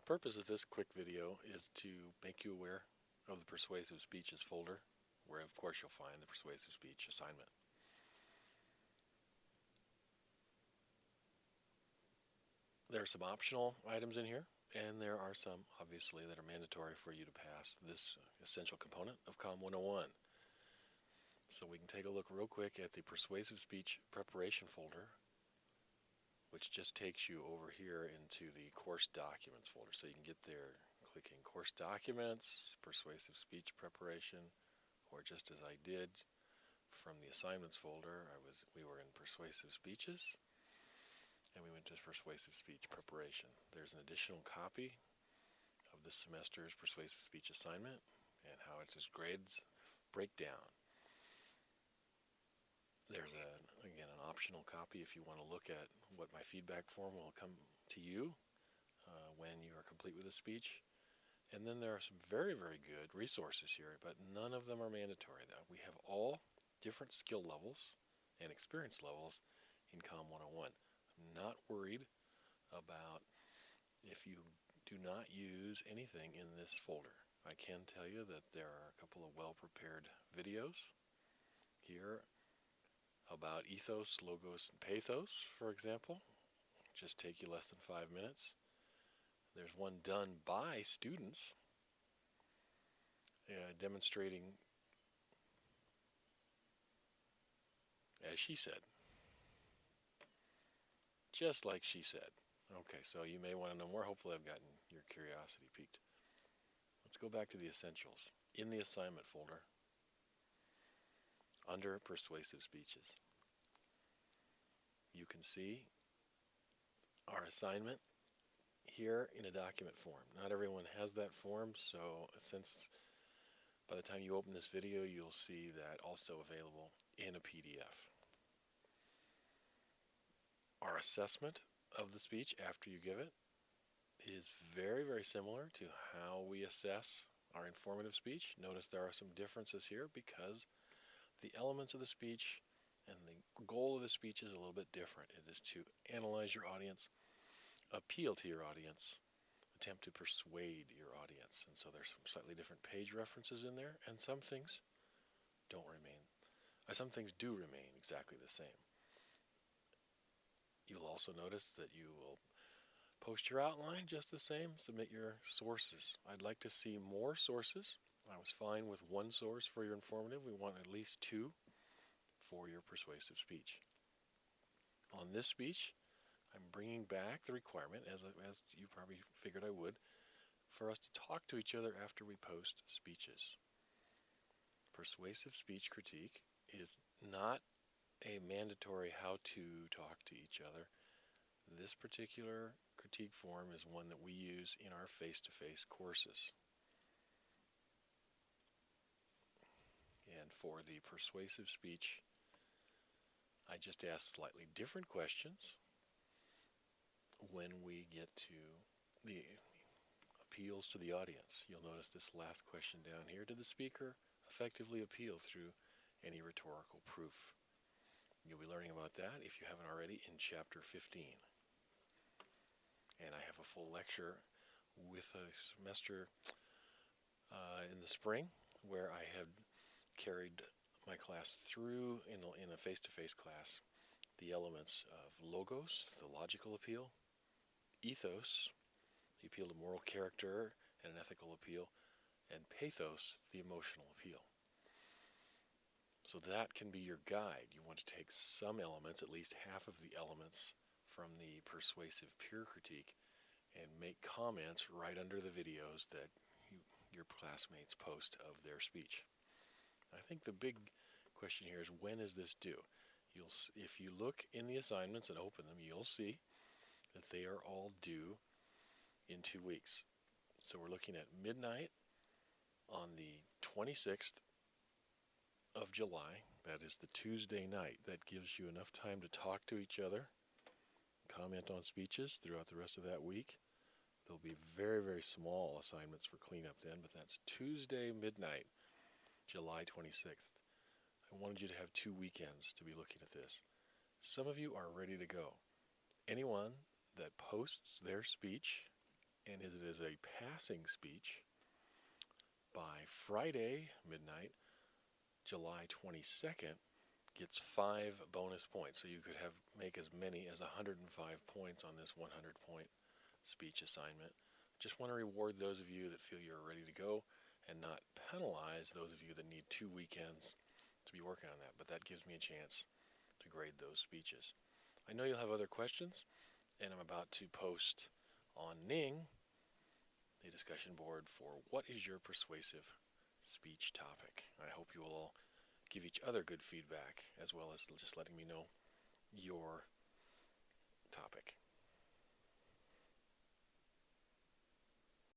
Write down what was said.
purpose of this quick video is to make you aware of the Persuasive Speeches folder, where of course you'll find the Persuasive Speech assignment. There are some optional items in here, and there are some, obviously, that are mandatory for you to pass this essential component of COM 101. So we can take a look real quick at the Persuasive Speech Preparation folder, which just takes you over here into the Course Documents folder. So you can get there clicking Course Documents, Persuasive Speech Preparation, or just as I did from the Assignments folder, we were in Persuasive Speeches, and we went to Persuasive Speech Preparation. There's an additional copy of this semester's Persuasive Speech assignment and how its grades break down. There's again an optional copy if you want to look at what my feedback form will come to you when you are complete with the speech. And then there are some very, very good resources here, but none of them are mandatory though. We have all different skill levels and experience levels in COM 101. I'm not worried about if you do not use anything in this folder. I can tell you that there are a couple of well-prepared videos here about ethos, logos, and pathos, for example. Just take you less than 5 minutes. There's one done by students demonstrating, as she said, just like she said. Okay, so you may want to know more. Hopefully I've gotten your curiosity piqued. Let's go back to the essentials. In the assignment folder, under Persuasive Speeches, you can see our assignment here in a document form. Not everyone has that form, so since by the time you open this video, you'll see that also available in a PDF. Our assessment of the speech after you give it is very, very similar to how we assess our informative speech. Notice there are some differences here because the elements of the speech and the goal of the speech is a little bit different. It is to analyze your audience, appeal to your audience, attempt to persuade your audience. And so there's some slightly different page references in there, and some things do remain exactly the same. You'll also notice that you will post your outline just the same, submit your sources. I'd like to see more sources. I was fine with one source for your informative. We want at least 2 for your persuasive speech. On this speech, I'm bringing back the requirement, as you probably figured I would, for us to talk to each other after we post speeches. Persuasive speech critique is not a mandatory how to talk to each other. This particular critique form is one that we use in our face-to-face courses. And for the persuasive speech, I just ask slightly different questions when we get to the appeals to the audience. You'll notice this last question down here. Did the speaker effectively appeal through any rhetorical proof? You'll be learning about that, if you haven't already, in Chapter 15. And I have a full lecture with a semester in the spring where I have carried my class through in a face-to-face class the elements of logos, the logical appeal, ethos, the appeal to moral character and an ethical appeal, and pathos, the emotional appeal. So that can be your guide. You want to take some elements, at least half of the elements from the persuasive peer critique, and make comments right under the videos that your classmates post of their speech. I think the big question here is, when is this due? If you look in the assignments and open them, you'll see that they are all due in 2 weeks. So we're looking at midnight on the 26th of July. That is the Tuesday night. That gives you enough time to talk to each other, comment on speeches throughout the rest of that week. There'll be very, very small assignments for cleanup then, but that's Tuesday midnight, July 26th. I wanted you to have 2 weekends to be looking at this. Some of you are ready to go. Anyone that posts their speech and it is a passing speech, by Friday midnight, July 22nd, gets 5 bonus points. So you could make as many as 105 points on this 100-point speech assignment. Just want to reward those of you that feel you're ready to go and not penalize those of you that need 2 weekends to be working on that. But that gives me a chance to grade those speeches. I know you'll have other questions, and I'm about to post on Ning a discussion board for what is your persuasive speech topic. I hope you will all give each other good feedback, as well as just letting me know your topic.